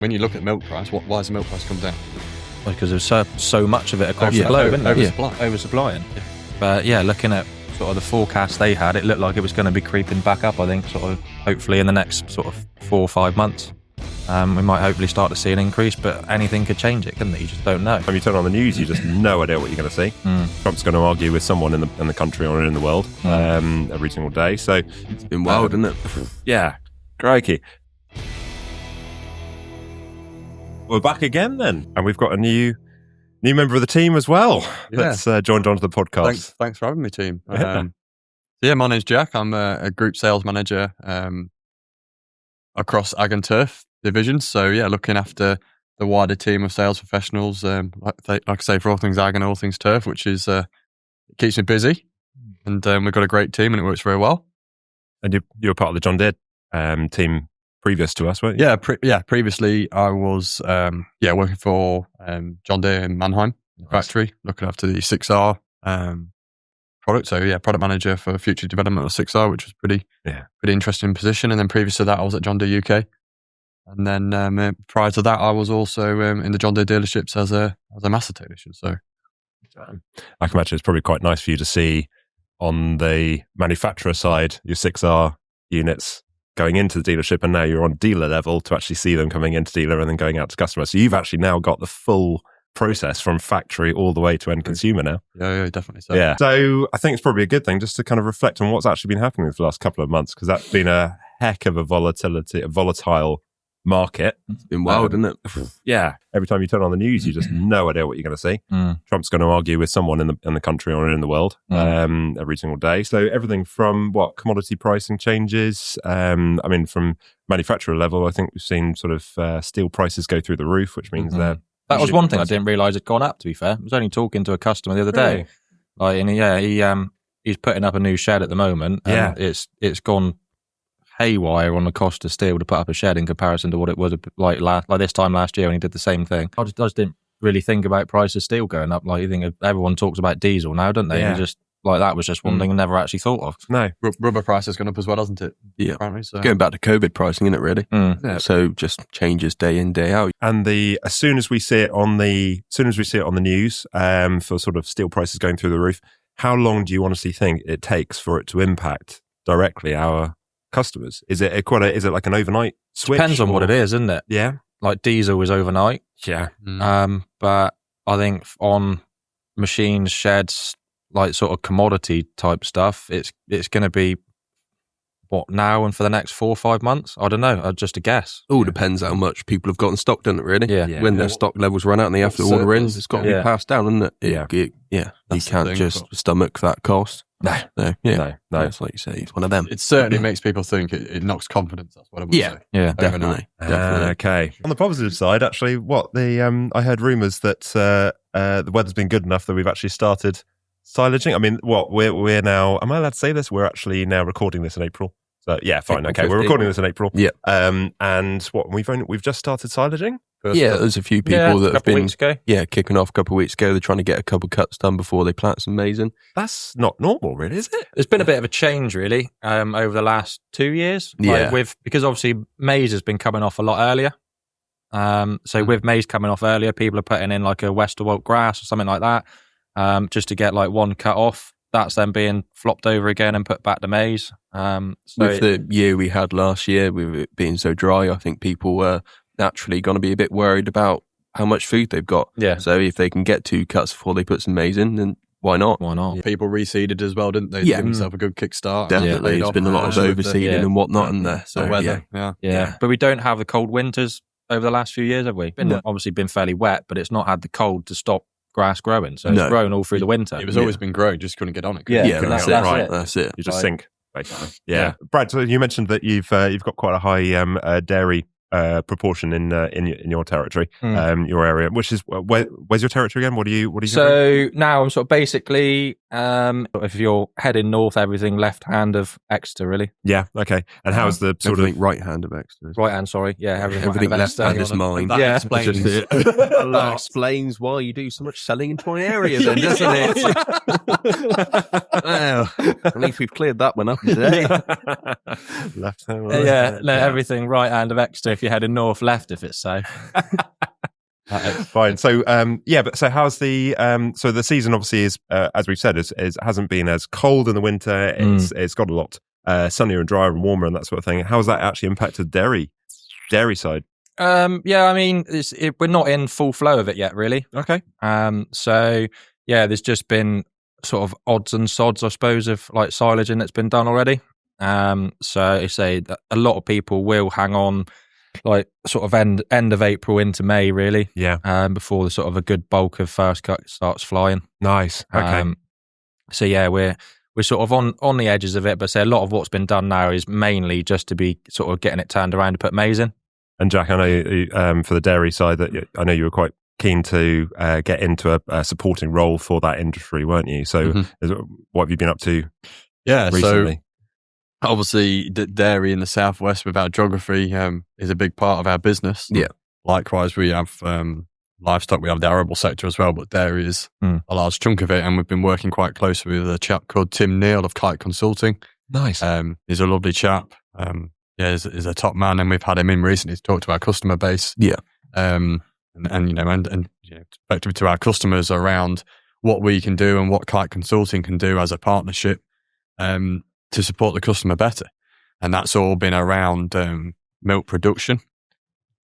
When you look at milk price, why has the milk price come down? Because there's so much of it across the globe, isn't there? Oversupplying. Yeah. But yeah, looking at sort of the forecast they had, it looked like it was going to be creeping back up, I think, sort of hopefully in the next sort of 4 or 5 months. We might hopefully start to see an increase, but anything could change it, couldn't it? You just don't know. When you turn on the news, you just no idea what you're going to see. Trump's going to argue with someone in the country or in the world every single day. So it's been wild, isn't it? Yeah, crikey. We're back again then, and we've got a new member of the team as well that's joined onto the podcast. Thanks for having me, team. My name's Jack. I'm a group sales manager across Ag and Turf divisions. So looking after the wider team of sales professionals, like I say, for all things Ag and all things Turf, which is keeps me busy. And we've got a great team, and it works very well. And you're part of the John Deere team previous to us, weren't you? Previously I was working for John Deere in Mannheim factory, looking after the 6R product. So product manager for future development of 6R, which was pretty interesting position. And then previous to that, I was at John Deere UK. And then prior to that, I was also in the John Deere dealerships as a master technician. So I can imagine it's probably quite nice for you to see on the manufacturer side your 6R units going into the dealership, and now you're on dealer level to actually see them coming into dealer and then going out to customers. So you've actually now got the full process from factory all the way to end consumer now. Yeah, definitely so. Yeah. So I think it's probably a good thing just to kind of reflect on what's actually been happening for the last couple of months, because that's been a heck of a volatile market. It's been wild, isn't it? Yeah. Every time you turn on the news, you just no idea what you're going to see. Trump's going to argue with someone in the country or in the world every single day. So everything from commodity pricing changes. From manufacturer level, I think we've seen sort of steel prices go through the roof, which means that was one thing I didn't realise had gone up, to be fair. I was only talking to a customer the other day. He's putting up a new shed at the moment. And it's gone haywire on the cost of steel to put up a shed in comparison to what it was like this time last year when he did the same thing. I just didn't really think about price of steel going up. Like, you think everyone talks about diesel now, don't they? Yeah. And just like that was just one thing I never actually thought of. No. Rubber price has gone up as well, hasn't it? Yeah. Apparently, so. Going back to COVID pricing, isn't it, really? Yeah. So just changes day in, day out. And as soon as we see it on the news for sort of steel prices going through the roof, how long do you honestly think it takes for it to impact directly our customers? Is it like an overnight switch? Depends on what it is, isn't it? Yeah. Like diesel is overnight. Yeah. But I think on machines, sheds, like sort of commodity type stuff, it's going to be now and for the next 4 or 5 months? I don't know. Just a guess. All depends how much people have got in stock, doesn't it, really? Yeah. When their stock levels run out and they have to order in, it's got to be passed down, isn't it? Yeah. You can't just stomach that cost. No. It's like you say, it's one of them. It certainly makes people think it knocks confidence. That's what I would say. Yeah, definitely. Okay. On the positive side, actually, I heard rumours that the weather's been good enough that we've actually started silaging. I mean, we're now, am I allowed to say this? We're actually now recording this in April. So yeah, fine. Okay, we're recording this in April. Yeah. And we've just started silaging. There's a few people that have been weeks ago. Kicking off a couple of weeks ago. They're trying to get a couple cuts done before they plant some maize in. That's not normal, really, is it? There's been a bit of a change, really, over the last 2 years. Because obviously maize has been coming off a lot earlier. So with maize coming off earlier, people are putting in like a Westerwald grass or something like that, just to get like one cut off. That's then being flopped over again and put back to maize. With the year we had last year, with it being so dry, I think people were naturally going to be a bit worried about how much food they've got. Yeah. So if they can get 2 cuts before they put some maize in, then why not? Yeah. People reseeded as well, didn't they? Yeah. Give themselves a good kickstart. Definitely. There's been a lot of overseeding and whatnot in there. So weather. Yeah. But we don't have the cold winters over the last few years, have we? Obviously been fairly wet, but it's not had the cold to stop grass growing. So it's grown all through the winter. It was always been growing, just couldn't get on it. That's it. You just sink, basically. Yeah. Brad, so you mentioned that you've got quite a high dairy proportion in your territory, your area, which is where's your territory again? What do you? So now I'm sort of basically, if you're heading north, everything left hand of Exeter, really. Yeah. Okay. And how's the sort of right hand of Exeter? Right hand, sorry. Yeah, everything left hand is mine. That explains it. That explains why you do so much selling into my area, then, doesn't it? Well, at least we've cleared that one up today. left hand. Everything right hand of Exeter. if you're heading north, left if it's so. Fine. So, but so how's the so the season obviously is as we've said is hasn't been as cold in the winter. It's got a lot sunnier and drier and warmer and that sort of thing. How's that actually impacted dairy side? I mean, we're not in full flow of it yet, really. Okay. So yeah, there's just been sort of odds and sods, I suppose, of like silaging that's been done already. So I say that a lot of people will hang on, like sort of end of April into May, really. Yeah. Before the sort of a good bulk of first cut starts flying. Nice. Okay. So yeah, we're sort of on the edges of it, but say a lot of what's been done now is mainly just to be sort of getting it turned around to put maize in. And Jack, I know you, for the dairy side, that I know you were quite keen to get into a supporting role for that industry, weren't you? So, what have you been up to? Recently? So obviously, the dairy in the southwest, with our geography, is a big part of our business. Yeah. Likewise, we have livestock. We have the arable sector as well, but dairy is a large chunk of it. And we've been working quite closely with a chap called Tim Neal of Kite Consulting. Nice. He's a lovely chap. Is a top man, and we've had him in recently to talk to our customer base. Yeah. And effectively to our customers around what we can do and what Kite Consulting can do as a partnership to support the customer better. And that's all been around milk production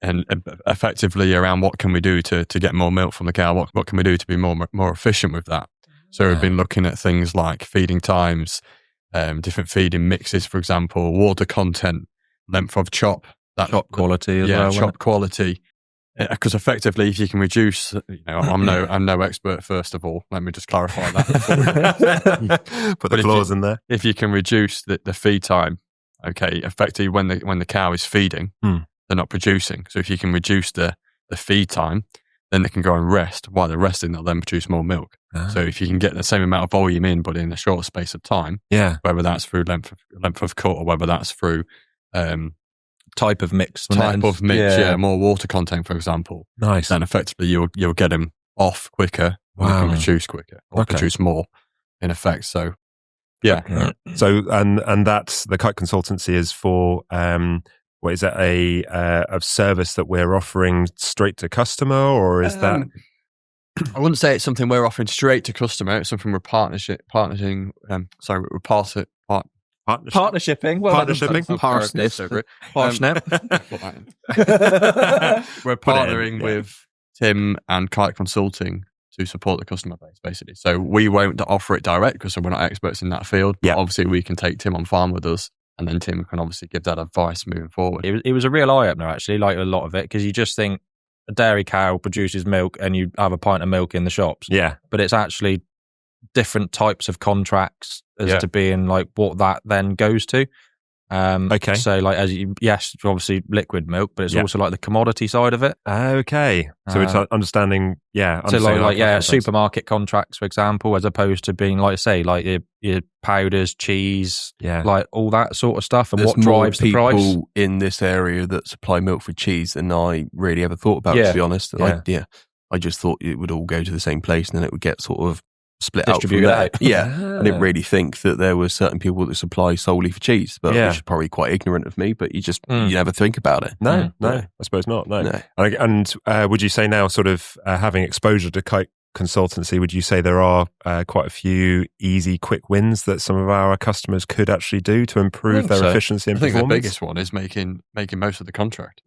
and effectively around what can we do to get more milk from the cow? What can we do to be more efficient with that? So we've been looking at things like feeding times, different feeding mixes, for example, water content, length of chop quality as well. Chop quality. Because effectively, if you can reduce, I'm no expert. First of all, let me just clarify that. Put the clause in there. If you can reduce the feed time, okay, effectively when the cow is feeding, they're not producing. So if you can reduce the feed time, then they can go and rest. While they're resting, they'll then produce more milk. So if you can get the same amount of volume in, but in a shorter space of time, whether that's through length of cut or whether that's through type of mix, more water content, for example. Nice. Then effectively you'll get them off quicker, and you can produce quicker or produce more in effect. So yeah. So and that's the Kite Consultancy is for what is that a service that we're offering straight to customer, or is that? I wouldn't say it's something we're offering straight to customer. It's something we're partnershipping. Partnershipping. We're partnering with Tim and Kite Consulting to support the customer base, basically. So we won't offer it direct because we're not experts in that field. But obviously, we can take Tim on farm with us, and then Tim can obviously give that advice moving forward. It was a real eye opener, actually. Like a lot of it, because you just think a dairy cow produces milk, and you have a pint of milk in the shops. Yeah, but it's actually different types of contracts as to being like what that then goes to. Okay. So like obviously liquid milk, but it's also like the commodity side of it. Okay. So it's understanding. So like supermarket contracts, for example, as opposed to being like say like your powders, cheese, like all that sort of stuff, and there's what drives the price. There's more people in this area that supply milk for cheese than I really ever thought about. To be honest, I just thought it would all go to the same place and then it would get sort of split out from there. I didn't really think that there were certain people that supply solely for cheese, but which is probably quite ignorant of me, but you just you never think about it. No, I suppose not. No. And would you say now sort of having exposure to Kite Consultancy, would you say there are quite a few easy quick wins that some of our customers could actually do to improve their efficiency and performance? I think the biggest one is making most of the contract.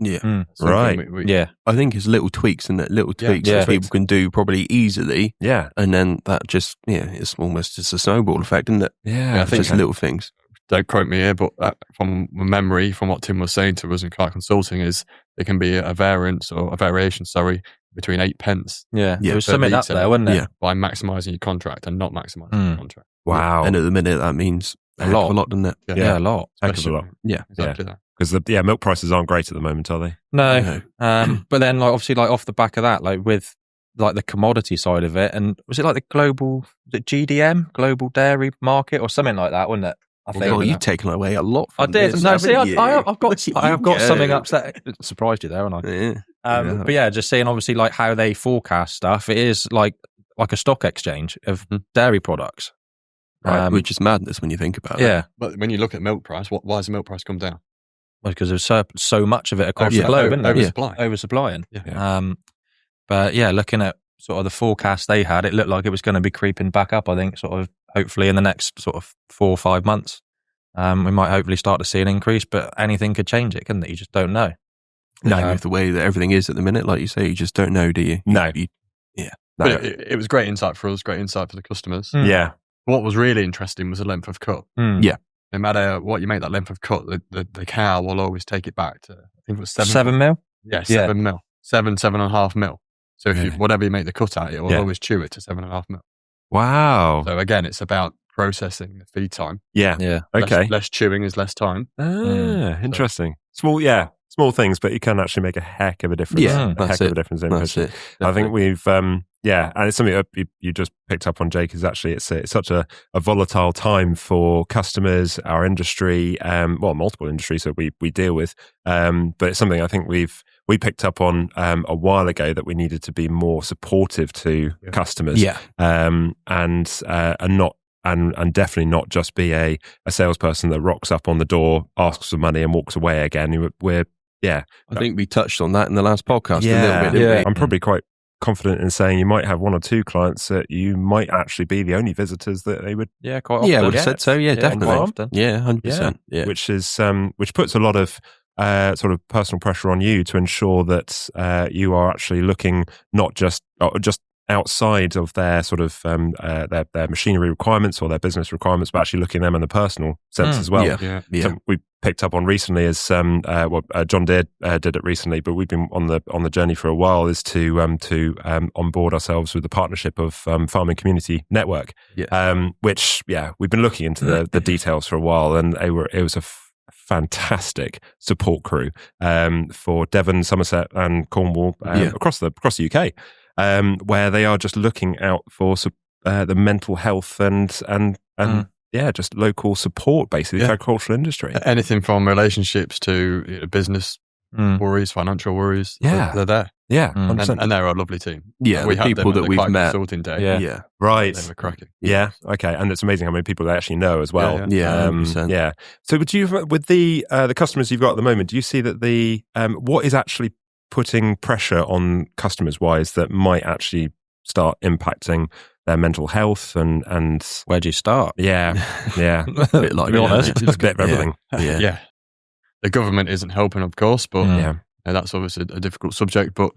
Right. I think it's little tweaks and little tweaks that people can do probably easily. And then that just it's almost just a snowball effect, isn't it? I think just little things. Don't quote me here, but from memory, from what Tim was saying to us in Kite Consulting, is there can be a variation, between 8 pence. There was something up there, wasn't there? By maximising your contract and not maximising your contract. Wow. And at the minute, that means a lot, doesn't it? A lot. Heck of a lot. Yeah, exactly that. Because the milk prices aren't great at the moment, are they? No. But then, like obviously, like off the back of that, like with like the commodity side of it, and was it like the global GDM, global dairy market, or something like that, wasn't it? I think. You've taken away a lot from I did. this, No, see, haven't you? I have got something upset. Surprised you there, haven't I? But just seeing obviously like how they forecast stuff, it is like a stock exchange of dairy products. Right, which is madness when you think about it. But when you look at milk price, why has the milk price come down? because there's so much of it across the globe, isn't there? Oversupplying. Yeah. But yeah, looking at sort of the forecast they had, it looked like it was going to be creeping back up, I think, sort of hopefully in the next sort of 4 or 5 months. We might hopefully start to see an increase, but anything could change it, couldn't it? You just don't know. No, with the way that everything is at the minute, like you say, you just don't know, do you? No. Yeah. But it was great insight for us, great insight for the customers. Yeah. What was really interesting was the length of cut. Yeah. No matter what you make that length of cut, the cow will always take it back to, I think it was 7 mil? Yeah, 7 mil. 7.5 mil. So if whatever you make the cut at, it will always chew it to 7.5 mil. Wow. So again, it's about processing the feed time. Yeah. Okay. Less chewing is less time. Interesting. Small things, but you can actually make a heck of a difference. Yeah, a heck of a difference in efficiency. I think we've, and it's something that you just picked up on, Jake, is actually it's such a volatile time for customers, our industry, multiple industries that we deal with. But it's something I think we picked up on a while ago, that we needed to be more supportive to customers. Yeah. And definitely not just be a salesperson that rocks up on the door, asks for money and walks away again. I think we touched on that in the last podcast a little bit, didn't we? I'm probably quite confident in saying you might have 1 or 2 clients that you might actually be the only visitors that they would. Yeah, quite often. Yeah, I would have said so. Yeah, definitely. Quite often. Yeah, 100%. Yeah. Which is which puts a lot of sort of personal pressure on you to ensure that you are actually looking not just outside of their sort of their machinery requirements or their business requirements, but actually looking at them in the personal sense as well. Yeah. So we picked up on recently is John Deere did it recently, but we've been on the journey for a while, is to onboard ourselves with the partnership of Farming Community Network, which we've been looking into the details for a while, and it was a fantastic support crew for Devon, Somerset, and Cornwall across the UK. Where they are just looking out for the mental health and just local support, basically, the agricultural industry. Anything from relationships to business worries, financial worries. They're there. Yeah, and they're a lovely team. Yeah, we the people that we've met. Consulting day. Yeah, right. They were cracking. Yeah, okay, and it's amazing how many people they actually know as well. Yeah. So, would you, with the customers you've got at the moment, do you see that the what is actually putting pressure on customers wise that might actually start impacting their mental health and where do you start? Yeah. A bit like, to be honest, it's a bit of everything. Yeah. The government isn't helping, of course, but that's obviously a difficult subject. But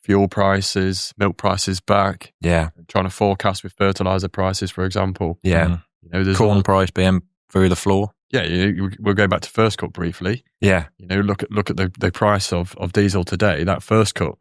fuel prices, milk prices back. Yeah. Trying to forecast with fertilizer prices, for example. Yeah. There's corn price being through the floor. Yeah, we'll go back to first cut briefly. Yeah, look at the price of diesel today. That first cut,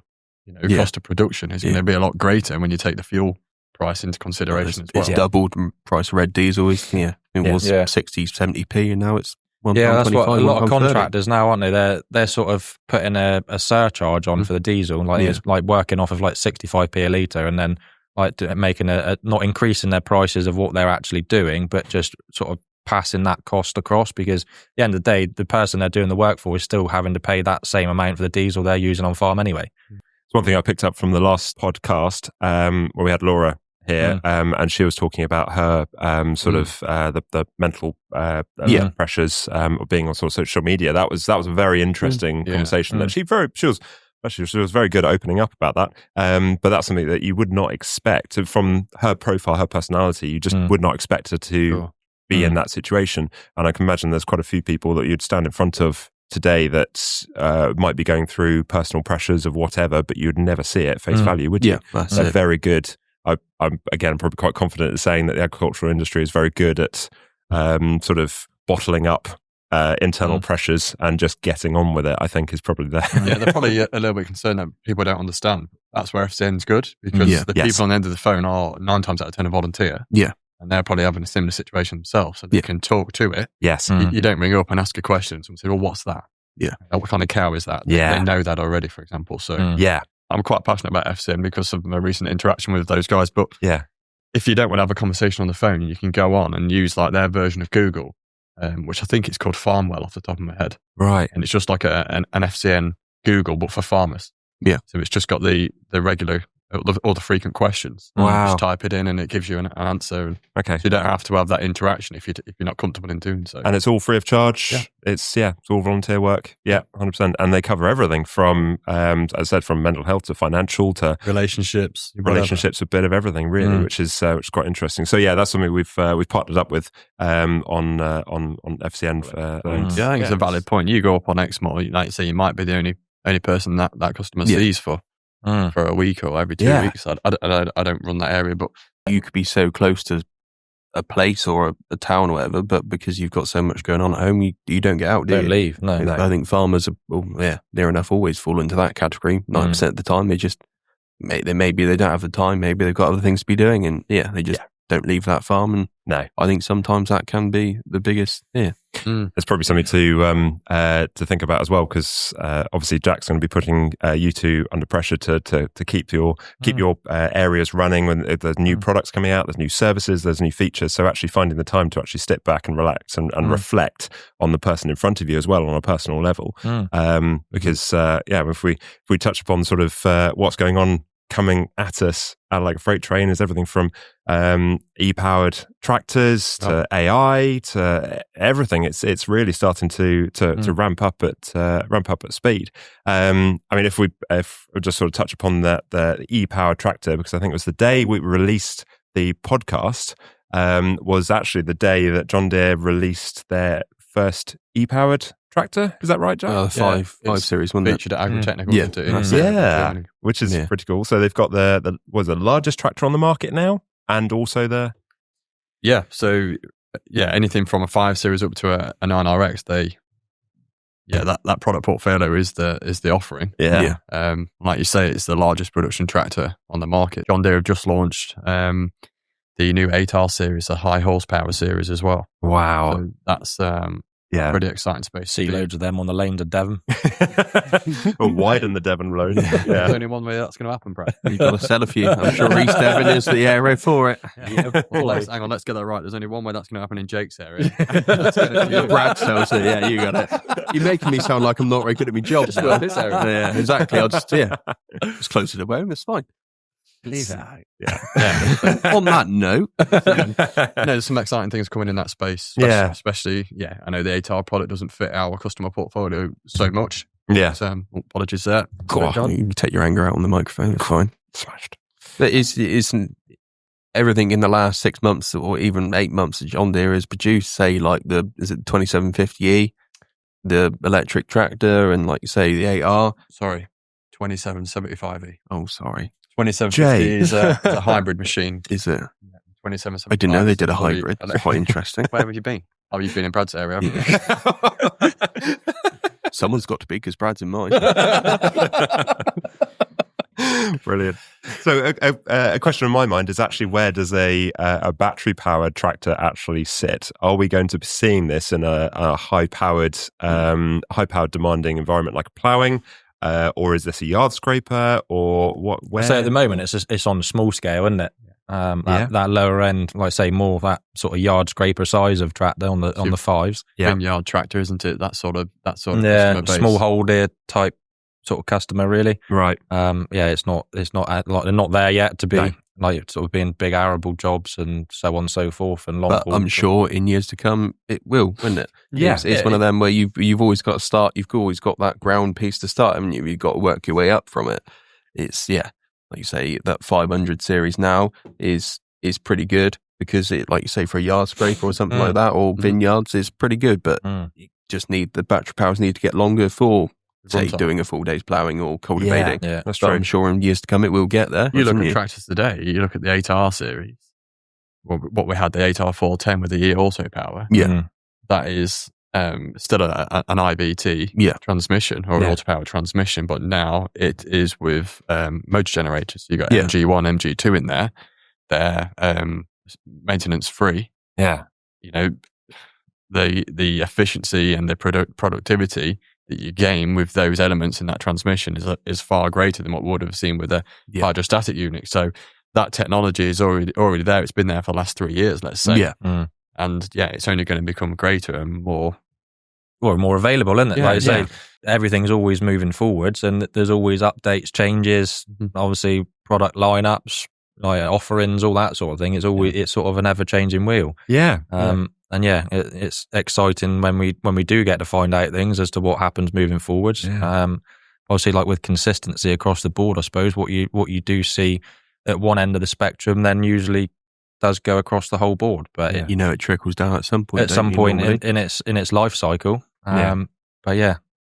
cost of production is going to be a lot greater when you take the fuel price into consideration as well. It's doubled. Price of red diesel is it was 60, 70p, and now it's £1.25. Yeah, that's what a lot of contractors now, aren't they? They're sort of putting a surcharge on for the diesel, it's like working off of like 65p a litre, and then like making not increasing their prices of what they're actually doing, but just sort of passing that cost across, because at the end of the day, the person they're doing the work for is still having to pay that same amount for the diesel they're using on farm anyway. It's one thing I picked up from the last podcast where we had Laura here, and she was talking about her sort of the mental pressures of being on sort of social media. That was a very interesting conversation. That she was very good at opening up about that. But that's something that you would not expect from her profile, her personality. You just would not expect her to be in that situation. And I can imagine there's quite a few people that you'd stand in front of today that might be going through personal pressures of whatever, but you'd never see it at face value, would you? That's They're very good. I'm again probably quite confident in saying that the agricultural industry is very good at sort of bottling up internal pressures and just getting on with it. I think is probably there. They're probably a little bit concerned that people don't understand. That's where FCN's good, because the people on the end of the phone are 9 times out of 10 a volunteer. Yeah. And they're probably having a similar situation themselves, so they can talk to it. Yes. You don't ring up and ask a question and say, well, what's that? Yeah. What kind of cow is that? Yeah. They know that already, for example. So I'm quite passionate about FCN because of my recent interaction with those guys. But if you don't want to have a conversation on the phone, you can go on and use like their version of Google, which I think it's called Farmwell off the top of my head. Right. And it's just like an FCN Google, but for farmers. Yeah. So it's just got the regular all the frequent questions. Wow. You just type it in and it gives you an answer. And okay. So you don't have to have that interaction if you're not comfortable in doing so. And it's all free of charge. Yeah. It's all volunteer work. Yeah, 100%. And they cover everything from, as I said, from mental health to financial to relationships, a bit of everything really, which is quite interesting. So yeah, that's something we've partnered up with on FCN. I think it's a valid point. You go up on Exmoor, like you say, you might be the only person that customer sees for a week or every 2 weeks. I don't run that area, but you could be so close to a place or a town or whatever, but because you've got so much going on at home, you don't get out, do you? Don't leave, no. I think farmers are, near enough always fall into that category. 90% of the time, they just, maybe they don't have the time, maybe they've got other things to be doing, and they just don't leave that farm. And no, I think sometimes that can be the biggest. There's probably something to think about as well, because obviously Jack's going to be putting you two under pressure to keep your areas running when there's new products coming out, there's new services, there's new features. So actually finding the time to actually step back and relax and reflect on the person in front of you as well on a personal level. Because if we touch upon sort of what's going on coming at us like a freight train, is everything from e-powered tractors to AI to everything. It's really starting to ramp up at speed. I mean, if we just sort of touch upon the e-powered tractor, because I think it was the day we released the podcast, was actually the day that John Deere released their first e-powered tractor. Is that right, Jack? 5 series, wasn't it? Featured at Agri which is pretty cool. So they've got the largest tractor on the market now, and also anything from a 5 series up to a 9RX. That product portfolio is the offering. Like you say, it's the largest production tractor on the market. John Deere have just launched the new 8R series, a high horsepower series as well. Wow, so that's pretty exciting space. See loads of them on the lane to Devon. Or widen the Devon road. There's only one way that's going to happen, Brad. You've got to sell a few. I'm sure East Devon is the area for it. Hang on, let's get that right. There's only one way that's going to happen in Jake's area. Brad sells it. Yeah, you got it. You're making me sound like I'm not very good at my job. Just this area. Yeah, exactly. I'll just it's closer to home. It's fine. Believe that. On that note, there's some exciting things coming in that space. Especially, I know the 8R product doesn't fit our customer portfolio so much. So, apologies there. You can take your anger out on the microphone. It's fine. Smashed. But it's everything in the last 6 months or even 8 months that John Deere has produced, say like the 2750E, the electric tractor, and like you say, the 8R. Sorry, 2775E. Oh, sorry. 2750 is a hybrid machine. Is it? 2775. I didn't know they did a hybrid. That's quite interesting. Where have you been? Oh, you've been in Brad's area, haven't you? Someone's got to be, because Brad's in mine. Brilliant. So a question in my mind is actually, where does a battery-powered tractor actually sit? Are we going to be seeing this in a high-powered demanding environment like ploughing? Or is this a yard scraper, or what? Where? So at the moment, it's on a small scale, isn't it? That lower end, like say, more of that sort of yard scraper size of tractor on the 5s. Vineyard tractor, isn't it? That sort of small holder type sort of customer, really. Right. It's not like they're not there yet to be like sort of being big arable jobs and so on and so forth and long. But I'm sure in years to come it will, won't it? It's one of them where you've always got to start. You've always got that ground piece to start, haven't you? You've got to work your way up from it. It's like you say, that 500 series now is pretty good, because it, like you say, for a yard scraper or something like that, or vineyards, is pretty good. But you just need the battery powers need to get longer for, say, doing a full day's ploughing or cultivating. Yeah, that's true. true. I'm sure in years to come it will get there. You look at tractors today, you look at the 8R series, what we had, the 8R 410 with the e-auto power. That is still an IVT transmission or auto power transmission, but now it is with motor generators. You got MG1, MG2 in there. They're maintenance free. You know, the efficiency and the productivity that you gain with those elements in that transmission is far greater than what we would have seen with a hydrostatic unit. So that technology is already there. It's been there for the last 3 years, let's say. And it's only going to become greater and more available, isn't it? Like I say, everything's always moving forwards, and there's always updates, changes. Obviously, product lineups, like offerings, all that sort of thing. It's always it's sort of an ever changing wheel. Yeah. And it's exciting when we do get to find out things as to what happens moving forwards. Yeah. Obviously, like with consistency across the board, I suppose what you do see at one end of the spectrum then usually does go across the whole board. But it trickles down at some point. At some point in its life cycle. But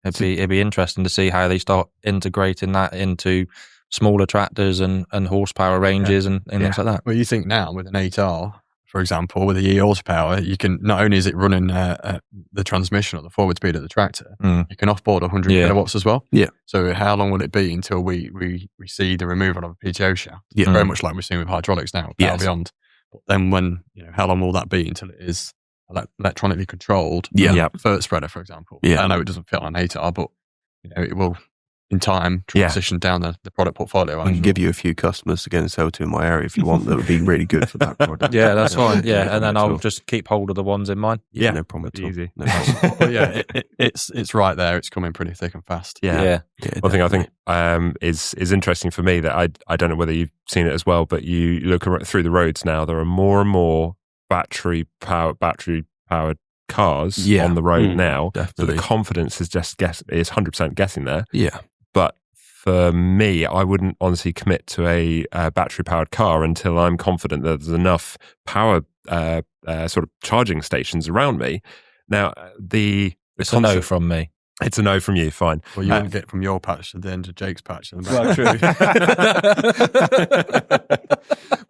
it'd be interesting to see how they start integrating that into smaller tractors and horsepower ranges and things like that. Well, you think now with an 8R, for example, with the E horsepower, you can, not only is it running the transmission or the forward speed of the tractor, you can offboard 100 kilowatts as well. Yeah. So how long will it be until we see the removal of a PTO shaft? Yeah. Very much like we're seeing with hydraulics now, Power Beyond. But then when, how long will that be until it is electronically controlled? Vert spreader, for example. Yeah. I know it doesn't fit on an 8R, but it will in time transition down the product portfolio. I can give you a few customers to go and sell to in my area if you want. That would be really good for that product. Yeah, that's fine. Yeah, and then I'll just keep hold of the ones in mind. Yeah, no problem at all. Easy. No But it's right there. It's coming pretty thick and fast. Yeah. One thing I think is interesting for me that I don't know whether you've seen it as well, but you look through the roads now, there are more and more battery powered cars on the road now. Definitely. So the confidence is just is 100% getting there. Yeah. But for me, I wouldn't honestly commit to a battery-powered car until I'm confident that there's enough power sort of charging stations around me. Now, it's a no from me. It's a no from you, fine. Well, you won't get from your patch to the end of Jake's patch. Well, true.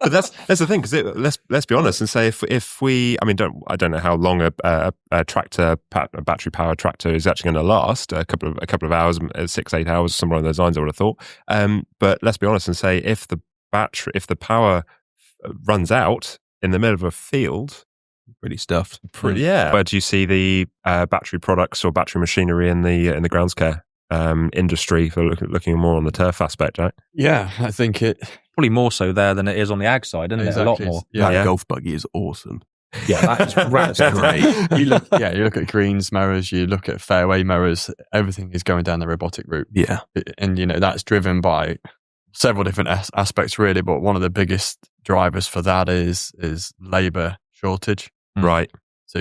But that's the thing, because let's be honest and say if we, I don't know how long a battery powered tractor is actually going to last. A couple of hours, 6-8 hours, somewhere along those lines, I would have thought. But let's be honest and say if the power runs out in the middle of a field. Pretty stuffed. Where do you see the battery products or battery machinery in the groundscare industry for looking more on the turf aspect, right? Yeah, I think it probably more so there than it is on the ag side, isn't it? A lot more. That golf buggy is awesome. Yeah, that's great. You look at greens mowers, you look at fairway mowers. Everything is going down the robotic route. Yeah, and that's driven by several different aspects, really. But one of the biggest drivers for that is labour shortage. Right. So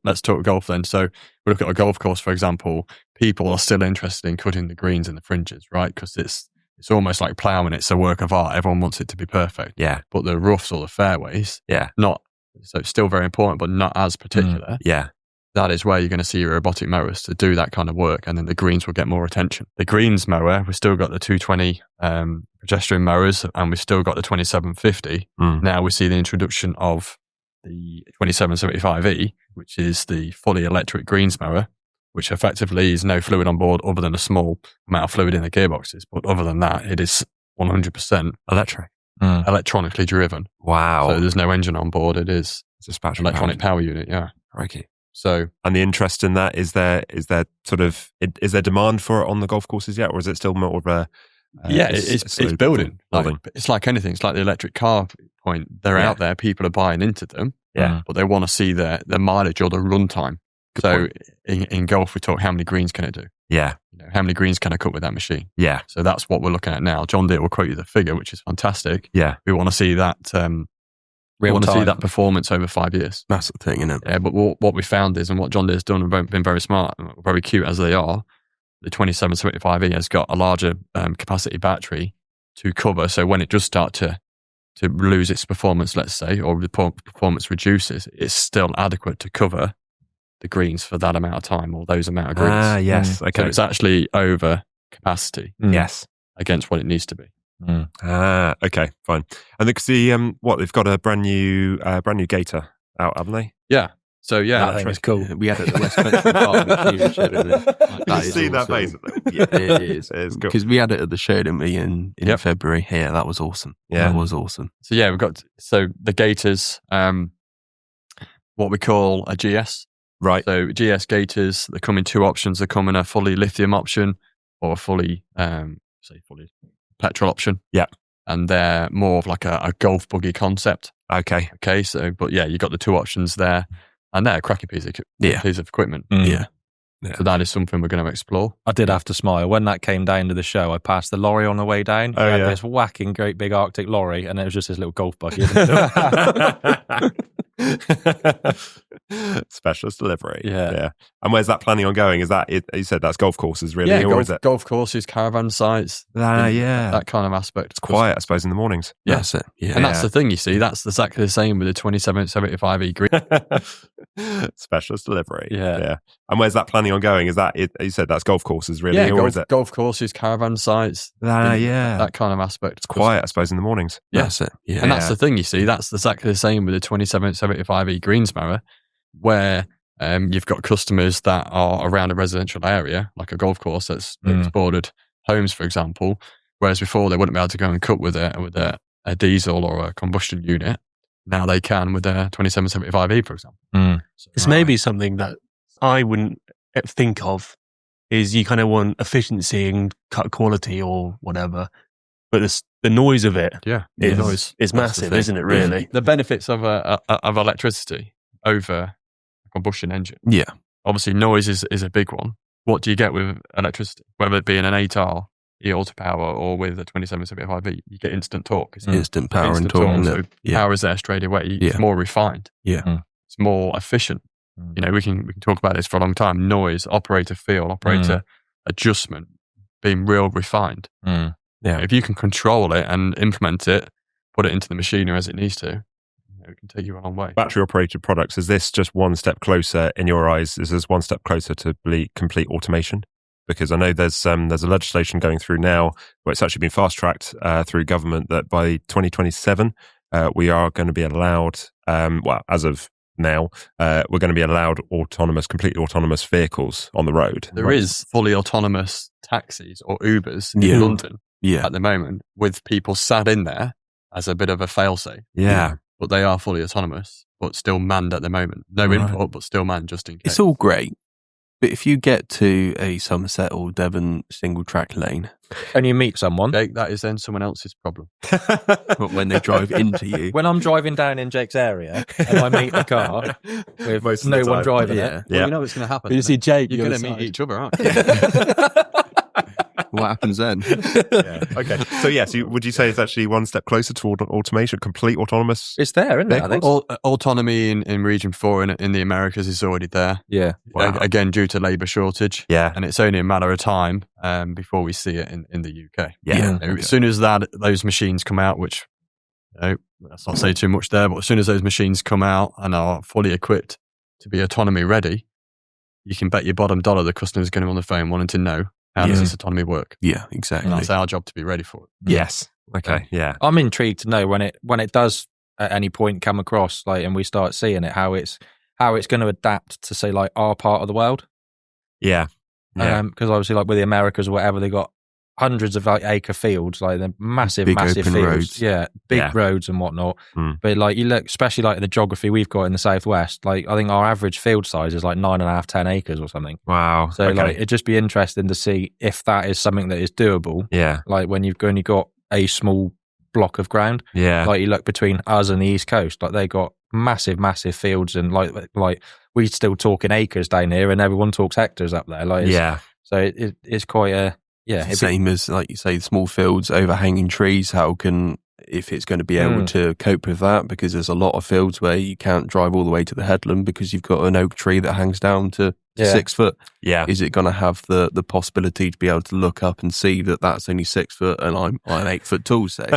let's talk golf then. So we look at a golf course, for example. People are still interested in cutting the greens and the fringes, right? Because it's almost like ploughing. It's a work of art. Everyone wants it to be perfect. Yeah. But the roughs or the fairways, not. So it's still very important, but not as particular. Yeah. That is where you're going to see your robotic mowers to do that kind of work, and then the greens will get more attention. The greens mower, we've still got the 220 progesterone mowers, and we've still got the 2750. Now we see the introduction of the 2775E, which is the fully electric greens mower, which effectively is no fluid on board other than a small amount of fluid in the gearboxes. But other than that, it is 100% electric, electronically driven. Wow. So there's no engine on board. It is just battery electronic power unit. Yeah. Crikey. So, and the interest in that, is there demand for it on the golf courses yet, or is it still more of a it's building. It's like anything. It's like the electric car point. They're out there. People are buying into them. Yeah. But they want to see the mileage or the run time. So in golf, we talk how many greens can it do? Yeah. How many greens can I cut with that machine? Yeah. So that's what we're looking at now. John Deere will quote you the figure, which is fantastic. Yeah. We want to see that. We want to see that performance over 5 years. That's the thing, isn't it? Yeah. But what we found is, and what John Deere's done and been very smart, and very cute as they are, the 2775E has got a larger capacity battery to cover. So when it does start to lose its performance, let's say, or the performance reduces, it's still adequate to cover the greens for that amount of time or those amount of greens. Ah, yes. Okay. So it's actually over capacity. Yes. Against what it needs to be. Okay, fine. And because they've got a brand new Gator out, haven't they? Yeah. So I think it's cool. We had it at the West Country Park. You see that basically? Yeah, it is. It is cool. Because we had it at the show, didn't we, in February? Yeah, that was awesome. Yeah, that was awesome. So we've got the Gators, what we call a GS. Right. So GS Gators, they come in two options. They come in a fully lithium option or a fully fully petrol option. Yeah. And they're more of like a golf buggy concept. Okay. So, but you got the two options there. And they're a cracking piece of equipment. Yeah. So that is something we're going to explore. I did have to smile when that came down to the show. I passed the lorry on the way down. This whacking great big Arctic lorry, and it was just this little golf buggy. Specialist delivery. Yeah. And where's that planning on going? Is that you said that's golf courses really? Yeah, or is it golf courses, caravan sites. That kind of aspect. It's quiet, I suppose, in the mornings. Yeah. That's it. Yeah. And that's the thing, you see, that's exactly the same with the 2775E green. Specialist delivery. Yeah. And where's that planning on going? Is that you said that's golf courses really? Yeah, or is it golf courses, caravan sites. That kind of aspect. It's quiet, I suppose, in the mornings. Yeah. That's it. Yeah. And that's the thing, you see, that's exactly the same with the 2775E greensmower, where you've got customers that are around a residential area, like a golf course that's bordered homes, for example, whereas before they wouldn't be able to go and cut with a diesel or a combustion unit. Now they can with their 2775E, for example. So, it's maybe something that I wouldn't think of, is you kind of want efficiency and cut quality or whatever, but the noise of it is massive, isn't it, really? The benefits of electricity over a combustion engine. Yeah. Obviously, noise is a big one. What do you get with electricity? Whether it be in an 8R e-Autopower or with a 2775E, you get instant torque. Instant power and torque. So power is there straight away. It's more refined. Yeah. It's more efficient. You know, we can talk about this for a long time. Noise, operator feel, operator adjustment, being real refined. Yeah. If you can control it and implement it, put it into the machinery as it needs to, it can take you a long way. Battery operated products, is this just one step closer in your eyes? Is this one step closer to complete automation? Because I know there's a legislation going through now where it's actually been fast tracked through government that by 2027 we are going to be allowed, as of now, we're going to be allowed completely autonomous vehicles on the road. There is fully autonomous taxis or Ubers in London at the moment, with people sat in there as a bit of a fail-safe. Yeah. But they are fully autonomous, but still manned at the moment. No input, but still manned just in case. It's all great. But if you get to a Somerset or Devon single track lane and you meet someone, Jake, that is then someone else's problem. But when they drive into you. When I'm driving down in Jake's area and I meet a car with no one driving it, well, you know what's going to happen. You see Jake, you're going to meet each other, aren't you? What happens then? Okay. So would you say it's actually one step closer to automation, complete autonomous? It's there, isn't it? I think. Autonomy in Region 4 in the Americas is already there. Yeah. Wow. Again, due to labour shortage. Yeah. And it's only a matter of time before we see it in the UK. Yeah. As soon as those machines come out, which, let's not say too much there, but as soon as those machines come out and are fully equipped to be autonomy ready, you can bet your bottom dollar the customer's going to be on the phone wanting to know, how does this autonomy work? Yeah, exactly. And that's our job to be ready for it. Yes. Okay. Yeah. I'm intrigued to know when it does at any point come across, and we start seeing it, how it's going to adapt to, say, like our part of the world. Yeah. Because obviously, like with the Americas or whatever, they got hundreds of acre fields, like they're massive fields. Roads. Yeah, big roads and whatnot. But like you look, especially like the geography we've got in the southwest, like I think our average field size is like 9.5, 10 acres or something. Wow. So it'd just be interesting to see if that is something that is doable. Yeah. Like when you've only got a small block of ground. Yeah. Like you look between us and the East Coast, like they got massive fields, and like we still talk in acres down here, and everyone talks hectares up there. So it's quite a. Yeah, same as, like you say, small fields, overhanging trees. If it's going to be able to cope with that, because there's a lot of fields where you can't drive all the way to the headland because you've got an oak tree that hangs down to 6 foot. Yeah. Is it going to have the possibility to be able to look up and see that that's only 6 foot and I'm 8 foot tall, say?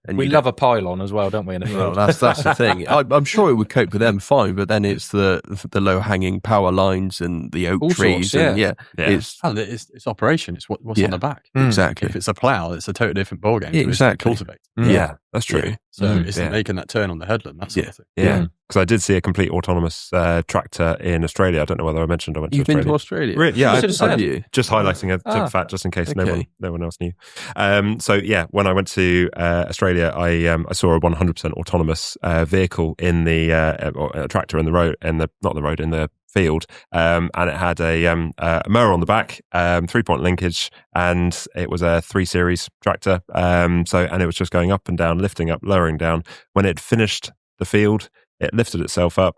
And we love a pylon as well, don't we? Well, that's the thing. I'm sure it would cope with them fine, but then it's the low hanging power lines and the oak trees. It's operation. It's what's on the back. Exactly. If it's a plough, it's a totally different ballgame. Exactly. Cultivate. Yeah, that's true. So it's making that turn on the headland. That sort of thing. Yeah. Because I did see a complete autonomous tractor in Australia. I don't know whether I mentioned I went to Australia. You've been to Australia? Really? Yeah, you. Just highlighting a fact, just in case no one else knew. When I went to Australia, I saw a 100% autonomous vehicle in the tractor in the road, in the field, and it had a mower on the back, 3-point linkage, and it was a 3 Series tractor. And it was just going up and down, lifting up, lowering down. When it finished the field, it lifted itself up,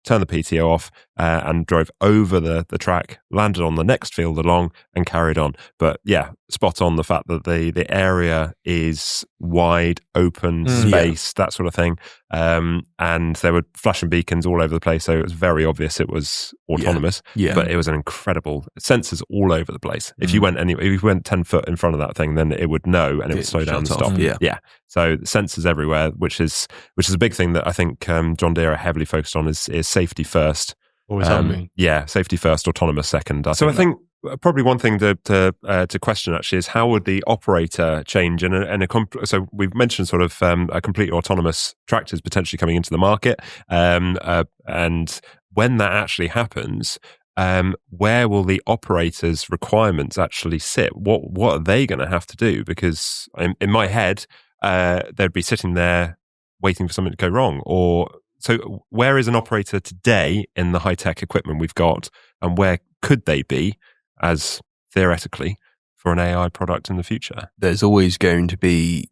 turned the PTO off, and drove over the track, landed on the next field along, and carried on. But yeah, spot on the fact that the area is wide, open space, that sort of thing. And there were flashing beacons all over the place, so it was very obvious it was autonomous. But it was an incredible sensors all over the place. If you went if you went 10 foot in front of that thing, then it would know and it would slow down and stop. Yeah. So sensors everywhere, which is a big thing that I think John Deere are heavily focused on is safety first. Always have been. Yeah, safety first, autonomous second. I think probably one thing to question actually is how would the operator change so we've mentioned sort of a completely autonomous tractors potentially coming into the market, and when that actually happens, where will the operator's requirements actually sit? What are they going to have to do? Because in my head, they'd be sitting there waiting for something to go wrong. So where is an operator today in the high-tech equipment we've got, and where could they be as theoretically for an AI product in the future? There's always going to be,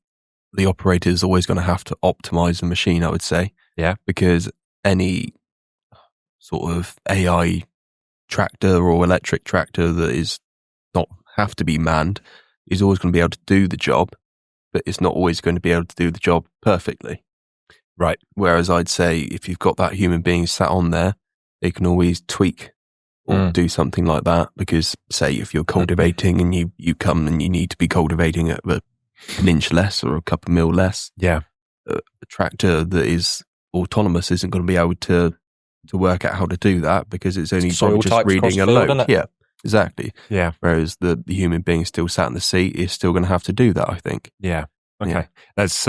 the operator is always going to have to optimize the machine, I would say. Yeah. Because any sort of AI tractor or electric tractor that is not have to be manned is always going to be able to do the job, but it's not always going to be able to do the job perfectly. Right. Whereas I'd say if you've got that human being sat on there, they can always tweak or do something like that. Because say if you're cultivating and you come and you need to be cultivating at an inch less or a couple of mil less, a tractor that is autonomous isn't going to be able to work out how to do that because it's only just reading a load. Yeah, exactly. Yeah. Whereas the human being still sat in the seat is still going to have to do that, I think. Yeah. Okay. Yeah. There's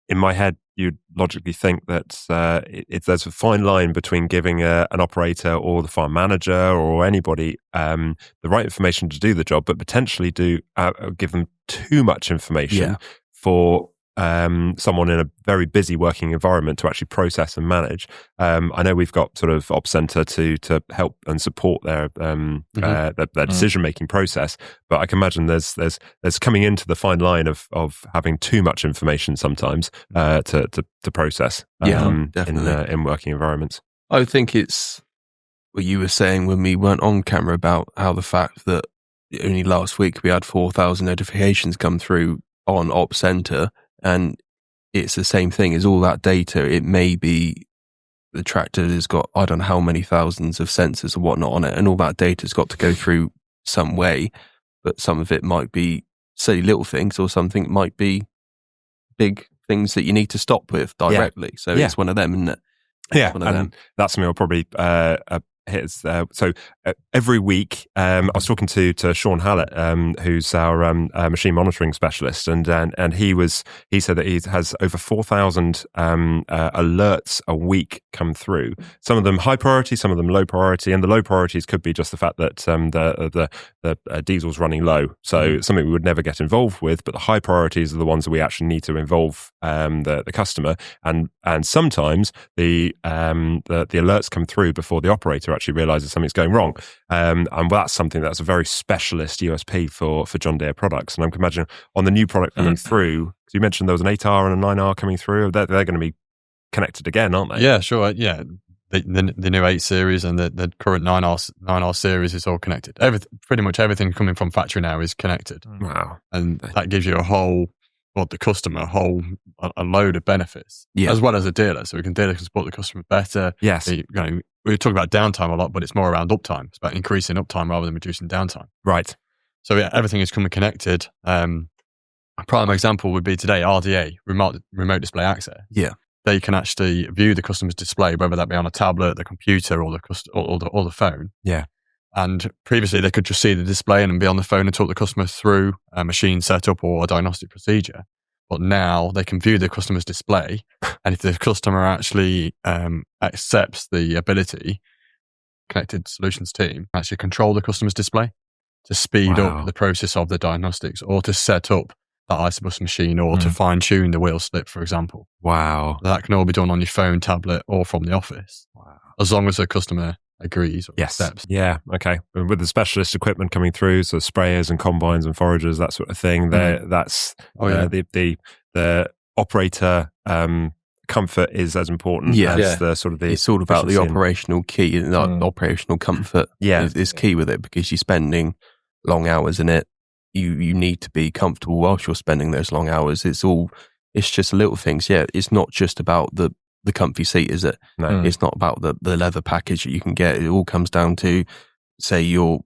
in my head, you'd logically think that there's a fine line between giving an operator or the farm manager or anybody the right information to do the job, but potentially give them too much information for someone in a very busy working environment to actually process and manage. I know we've got sort of Ops Center to help and support their decision-making process, but I can imagine there's coming into the fine line of having too much information sometimes to process in working environments. I think it's what you were saying when we weren't on camera about how the fact that only last week we had 4,000 notifications come through on Ops Center. And it's the same thing as all that data. It may be the tractor has got, I don't know how many thousands of sensors and whatnot on it, and all that data's got to go through some way, but some of it might be silly little things or something might be big things that you need to stop with directly. So it's one of them, isn't it? That's something I'll probably hits. So every week, I was talking to Sean Hallett, who's our machine monitoring specialist, and he said that he has over 4,000 alerts a week come through. Some of them high priority, some of them low priority, and the low priorities could be just the fact that the diesel's running low, so something we would never get involved with. But the high priorities are the ones that we actually need to involve the customer, and sometimes the alerts come through before the operator actually realizes something's going wrong, and that's something that's a very specialist USP for John Deere products. And I can imagine on the new product coming through, because you mentioned there was an 8R and a 9R coming through, they're going to be connected again, aren't they? Yeah, sure. Yeah, the new 8 series and the current 9R series is all connected. Pretty much everything coming from factory now is connected. Wow. And that gives you the customer a load of benefits, as well as a dealer. So dealer can support the customer better. Yes. We talk about downtime a lot, but it's more around uptime. It's about increasing uptime rather than reducing downtime. Right. So everything is coming connected. A prime example would be today, RDA, remote display access. Yeah. They can actually view the customer's display, whether that be on a tablet, the computer, or the phone. Yeah. And previously, they could just see the display and be on the phone and talk the customer through a machine setup or a diagnostic procedure. But now they can view the customer's display, and if the customer actually accepts the ability, Connected Solutions team actually control the customer's display to speed up the process of the diagnostics, or to set up that ISOBUS machine, or to fine tune the wheel slip, for example. Wow. That can all be done on your phone, tablet, or from the office. Wow. As long as the customer agrees or accepts. Yeah, okay. With the specialist equipment coming through, so sprayers and combines and foragers, that sort of thing, that's the operator comfort is as important as the sort of the. It's all about the operational key, and operational comfort. Is key with it, because you're spending long hours in it. You need to be comfortable whilst you're spending those long hours. It's just little things. Yeah, it's not just about the comfy seat, is it? No. It's not about the leather package that you can get. It all comes down to, say, your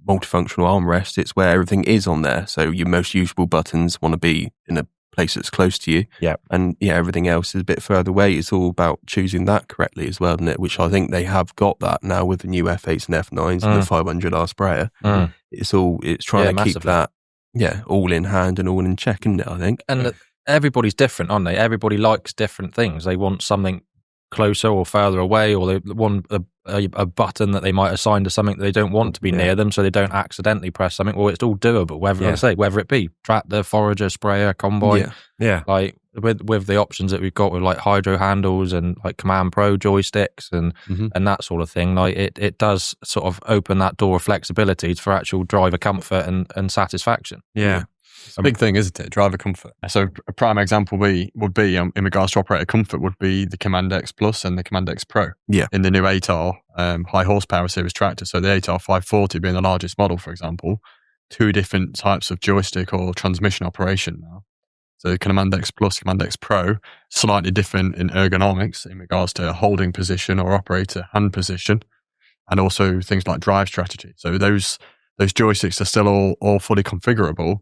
multifunctional armrest. It's where everything is on there. So your most usable buttons want to be in a place that's close to you. Yeah. And everything else is a bit further away. It's all about choosing that correctly as well, isn't it? Which I think they have got that now with the new F8s and F9s and the 500R sprayer. It's trying to keep that, all in hand and all in check, isn't it, I think? And everybody's different, aren't they? Everybody likes different things. They want something closer or further away, or they want a button that they might assign to something that they don't want to be near them, so they don't accidentally press something. Well, it's all doable, whether it be tractor, forager, sprayer, combine. Like with the options that we've got with like hydro handles and like Command Pro joysticks and that sort of thing, like it does sort of open that door of flexibility for actual driver comfort and satisfaction. It's a big thing, isn't it? Driver comfort. So a prime example would be in regards to operator comfort would be the Command X Plus and the Command X Pro. In the new 8R high horsepower series tractor. So the 8R 540 being the largest model, for example, 2 different types of joystick or transmission operation now. So Command X Plus, Command X Pro, slightly different in ergonomics in regards to holding position or operator hand position, and also things like drive strategy. So those joysticks are still all fully configurable.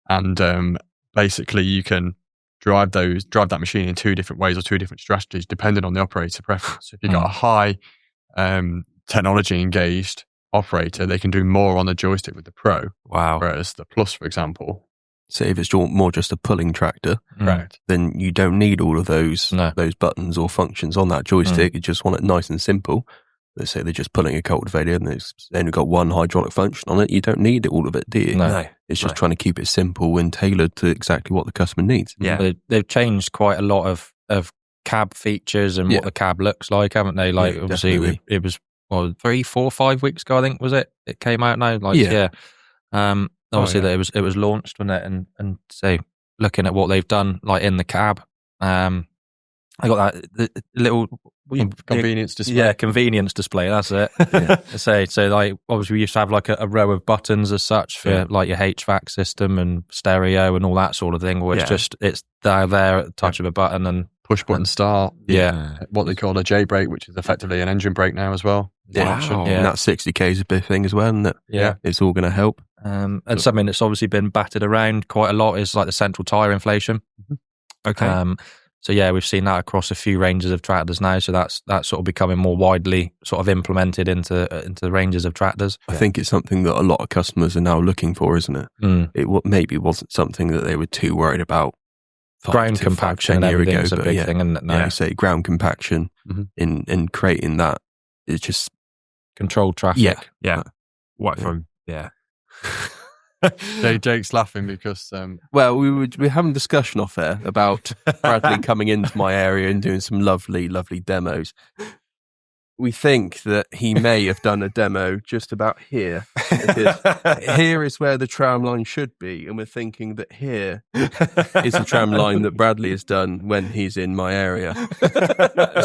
And basically, you can drive that machine in 2 different ways or 2 different strategies, depending on the operator preference. If you've got a high technology engaged operator, they can do more on the joystick with the Pro. Wow. Whereas the Plus, for example, say if it's more just a pulling tractor, then you don't need all of those buttons or functions on that joystick. You just want it nice and simple. Let's say they're just pulling a cultivator and it's only got one hydraulic function on it. You don't need all of it, do you? No. It's just trying to keep it simple and tailored to exactly what the customer needs. Yeah. They've changed quite a lot of cab features and what the cab looks like, haven't they? Like, obviously, it was 3, 4, 5 weeks ago, I think, was it? It came out now. Like, obviously, that it was launched, wasn't it? And so, looking at what they've done, like in the cab, I got that little convenience display. Yeah, convenience display. That's it. So like obviously we used to have like a row of buttons as such for like your HVAC system and stereo and all that sort of thing. Where it's there at the touch of a button and push button start. What they call a J brake, which is effectively an engine brake now as well. And that 60k is a big thing as well, isn't it? It's all going to help. And something that's obviously been battered around quite a lot is like the central tire inflation. So we've seen that across a few ranges of tractors now. So that's sort of becoming more widely sort of implemented into the ranges of tractors. I think it's something that a lot of customers are now looking for, isn't it? It maybe wasn't something that they were too worried about. Ground compaction and everything's a big thing, isn't it? Now, say ground compaction in creating that, it's just controlled traffic. What from? Jake's laughing because well, we were having a discussion off air about Bradley coming into my area and doing some lovely demos. We think that he may have done a demo just about here. Here is where the tram line should be, and we're thinking that here is the tram line that Bradley has done when he's in my area.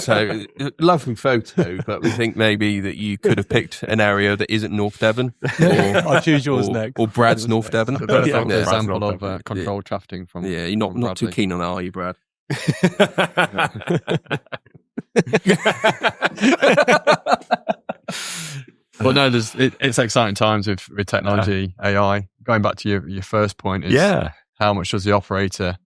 So, lovely photo, but we think maybe that you could have picked an area that isn't North Devon. I'll choose yours next. Or Brad's North Devon. Perfect example of controlled trafficking from. Yeah, you're not too keen on that, are you, Brad? Well, no, it's exciting times with technology, AI. Going back to your first point is how much does the operator,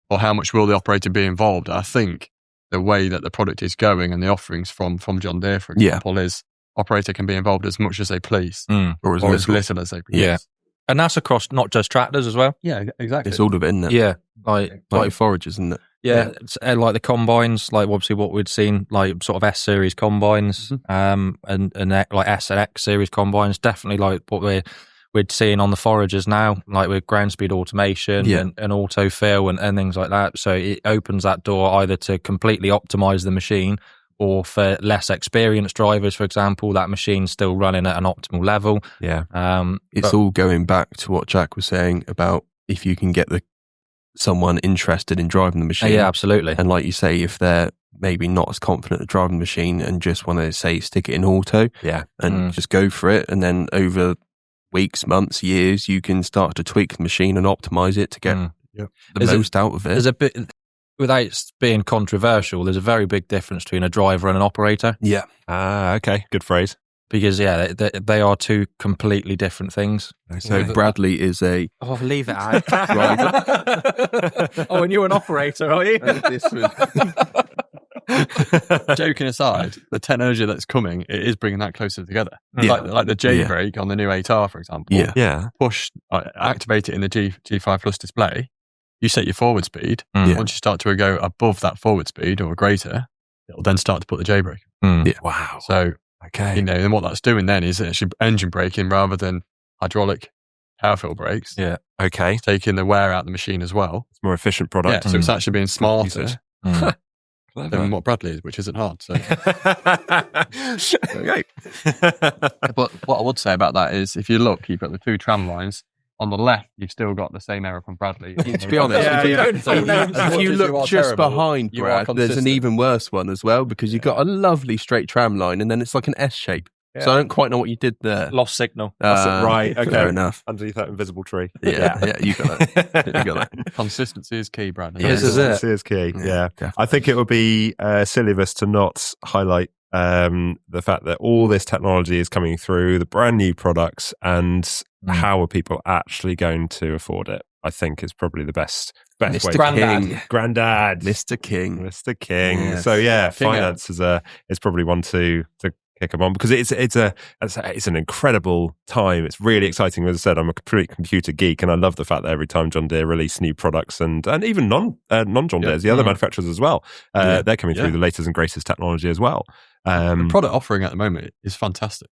or how much will the operator be involved? I think the way that the product is going and the offerings from John Deere, for example, is operator can be involved as much as they please, or as little as they please. Yeah. And that's across not just tractors as well. Yeah, exactly. It's all of it, isn't it? Yeah. Like foragers, isn't it? Yeah, it's like the combines, like obviously what we'd seen, like sort of S series combines, and like S and X series combines, definitely like what we'd seen on the foragers now, like with ground speed automation and autofill and things like that. So it opens that door either to completely optimize the machine, or for less experienced drivers, for example, that machine's still running at an optimal level. Yeah, it's all going back to what Jack was saying about if you can get the someone interested in driving the machine. Yeah, absolutely. And like you say, if they're maybe not as confident at driving the machine and just want to say stick it in auto, and just go for it, and then over weeks, months, years, you can start to tweak the machine and optimize it to get the most out of it. There's a bit, without being controversial, there's a very big difference between a driver and an operator. Yeah. Okay, good phrase. Because they are two completely different things. So Bradley is a leave it out. Driver. And you're an operator, are you? Joking aside, the technology that's coming, it is bringing that closer together. Like the J brake on the new 8R, for example. Push, activate it in the G5 Plus display. You set your forward speed. Once you start to go above that forward speed or greater, it'll then start to put the J brake. Wow. So, and what that's doing then is actually engine braking rather than hydraulic power fill brakes. Yeah. Okay. It's taking the wear out of the machine as well. It's a more efficient product. Yeah, so it's actually being smarter than what Bradley is, which isn't hard. So. But what I would say about that is, if you look, you've got the two tram lines. On the left, you've still got the same error from Bradley. To be honest, if you look just behind Brad, there's an even worse one as well, because you've got a lovely straight tram line and then it's like an S shape. Yeah. So I don't quite know what you did there. Lost signal. Right, okay. Fair enough. Underneath that invisible tree. Yeah, you got that. Consistency is key, Brad. This is it. Consistency is key, yeah. I think it would be silly of us to not highlight the fact that all this technology is coming through, the brand new products, and how are people actually going to afford it? I think is probably the best way. Grandad. Mr. King. Yes. So finance is probably one to kick them on, because it's an incredible time. It's really exciting. As I said, I'm a complete computer geek, and I love the fact that every time John Deere release new products, and even non John Deere's, the other manufacturers as well, they're coming through the latest and greatest technology as well. The product offering at the moment is fantastic.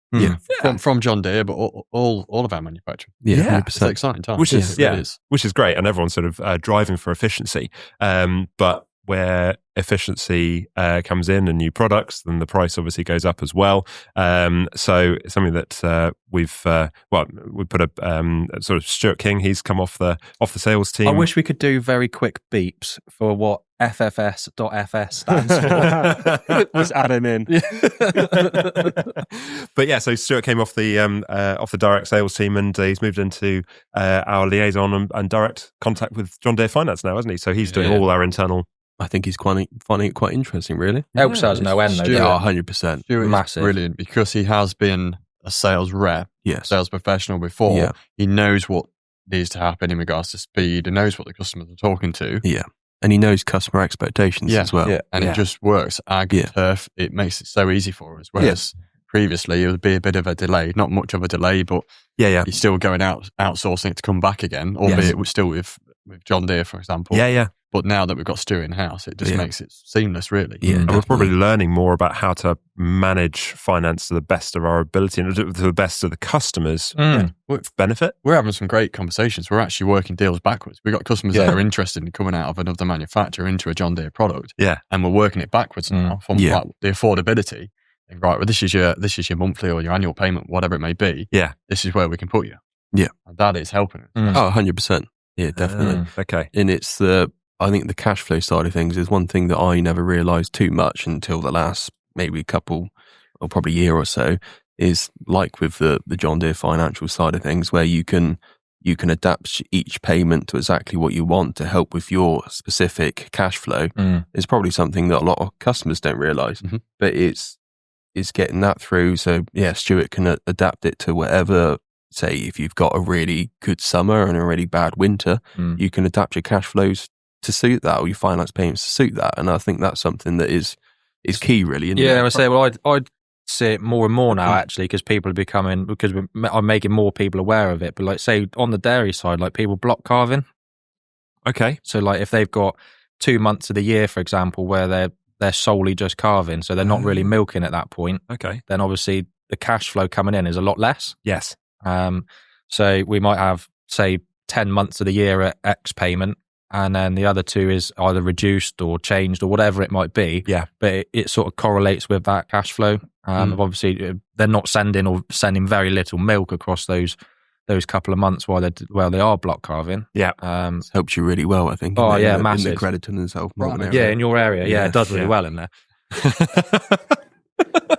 From John Deere, but all of our manufacturing. It's an exciting time. Which is great, and everyone's sort of driving for efficiency. But where efficiency comes in and new products, then the price obviously goes up as well. So it's something that we put a sort of Stuart King. He's come off the sales team. I wish we could do very quick beeps for what FFS.FS stands for. Just add him in. But so Stuart came off the direct sales team, and he's moved into our liaison and direct contact with John Deere Finance now, hasn't he? So he's doing all our internal. I think he's finding it quite interesting, really. Helps us no end, though. 100%. Stuart massive. Brilliant, because he has been a sales rep, sales professional before. Yeah. He knows what needs to happen in regards to speed, and knows what the customers are talking to. Yeah. And he knows customer expectations as well. Yeah. And it just works. Turf, it makes it so easy for us. Whereas previously it would be a bit of a delay, not much of a delay, but you're still going outsourcing it to come back again, albeit we're still with John Deere, for example. But now that we've got Stuart in-house, it just makes it seamless, really. Yeah, and we're probably learning more about how to manage finance to the best of our ability and to the best of the customers' benefit. We're having some great conversations. We're actually working deals backwards. We've got customers that are interested in coming out of another manufacturer into a John Deere product. Yeah. And we're working it backwards now from like the affordability. And right, well, this is your monthly or your annual payment, whatever it may be. Yeah. This is where we can put you. Yeah. And that is helping us. Oh, 100%. Yeah, definitely. Okay. And it's I think the cash flow side of things is one thing that I never realised too much until the last maybe couple or probably year or so, is like with the John Deere financial side of things, where you can adapt each payment to exactly what you want to help with your specific cash flow. It's probably something that a lot of customers don't realise, but it's getting that through. So Stuart can adapt it to whatever. Say if you've got a really good summer and a really bad winter, you can adapt your cash flows to suit that, or your finance payments to suit that. And I think that's something that is key, really. I say, well, I'd see it more and more now, actually, because people are becoming, because I'm making more people aware of it. But like, say on the dairy side, like people block calving. Okay. So like if they've got 2 months of the year, for example, where they're solely just calving, so they're not really milking at that point. Okay. Then obviously the cash flow coming in is a lot less. Yes. So we might have, say, 10 months of the year at X payment, and then the other 2 is either reduced or changed or whatever it might be. Yeah. But it sort of correlates with that cash flow. Obviously, they're not sending very little milk across those those couple of months while they are block calving. Yeah. It helps you really well, I think. Massive. In the Crediton and South Morton area. Yeah, in your area. Yeah, it does really well in there.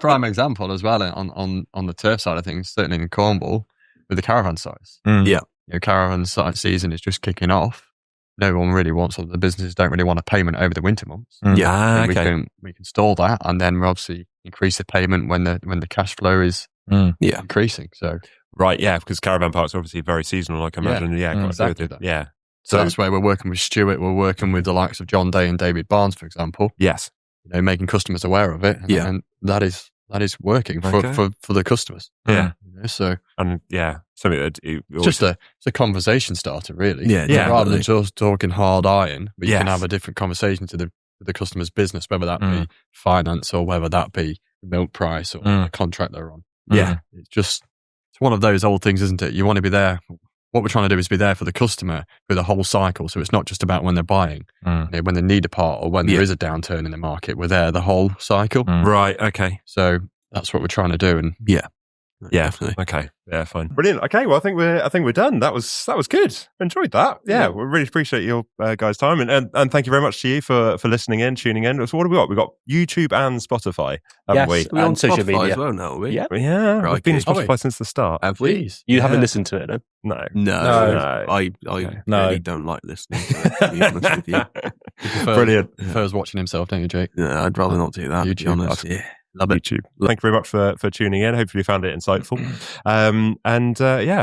Prime example as well on the turf side of things, certainly in Cornwall, with the caravan size. Yeah. Caravan size season is just kicking off. No one really wants, or the businesses don't really want a payment over the winter months. Yeah. Okay. We can stall that, and then we obviously increase the payment when the cash flow is increasing. So right, yeah, because caravan parks are obviously very seasonal, like I imagine. Yeah, exactly. Yeah. So that's where we're working with Stuart. We're working with the likes of John Day and David Barnes, for example. Yes. Making customers aware of it. And that is working for the customers. Yeah. So something that it's just a conversation starter, really. Yeah. Rather than just talking hard iron, but you can have a different conversation to the customer's business, whether that be finance or whether that be milk price or the contract they're on. Yeah. It's one of those old things, isn't it? You want to be there. What we're trying to do is be there for the customer through the whole cycle. So it's not just about when they're buying, when they need a part or when there is a downturn in the market. We're there the whole cycle. Right. Okay. So that's what we're trying to do. And yeah, definitely. Okay. Yeah, fine. Brilliant. Okay. Well, I think we're done. That was good. Enjoyed that. Yeah. We really appreciate your guys' time, and thank you very much to you for listening in, tuning in. So what have we got? We've got YouTube and Spotify, haven't we? We're on social media as well now, are we? Yeah. Yeah. We've been on Spotify since the start. Have we? You haven't listened to it, no? No. I really don't like listening to it, to be honest with you. Brilliant. Prefers watching himself, don't you, Jake? Yeah, I'd rather not do that, YouTube, to be honest. Yeah. Love YouTube. Thank you very much for tuning in. Hopefully you found it insightful.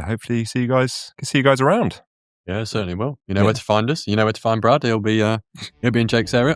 Hopefully see you guys around. Yeah, certainly will. You know where to find us. You know where to find Brad. He'll be in Jake's area.